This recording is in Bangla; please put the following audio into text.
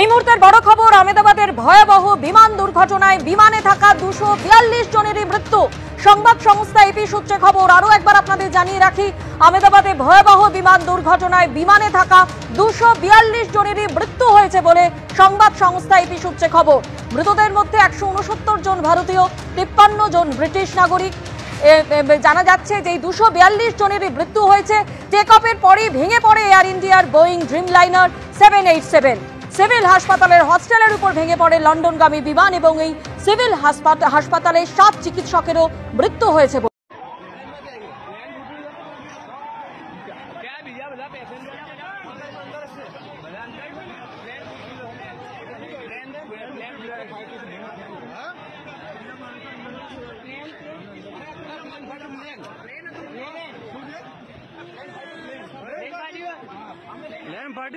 এই মুহূর্তের বড় খবর, আহমেদাবাদের ভয়াবহ বিমান দুর্ঘটনায় বিমানে থাকা 242 জনেরই মৃত্যু। সংবাদ সংস্থা এপি সূত্রে খবর। আরো একবার আপনাদের জানিয়ে রাখি, আহমেদাবাদে ভয়াবহ বিমান দুর্ঘটনায় বিমানে থাকা 242 জনেরই মৃত্যু হয়েছে বলে সংবাদ সংস্থা এপি সূত্রে খবর। মৃতদের মধ্যে 169 জন ভারতীয়, 53 জন ব্রিটিশ নাগরিক। জানা যাচ্ছে যে 242 জনেরই মৃত্যু হয়েছে। টেক অফের পরেই ভেঙে পড়ে এয়ার ইন্ডিয়ার বোয়িং ড্রিমলাইনার 787। সিভিল হাসপাতালের হস্টেলের উপর ভেঙে পড়ে লন্ডনগামী বিমান এবং এই সিভিল হাসপাতালে 7 চিকিৎসকেরও মৃত্যু হয়েছে। Learn part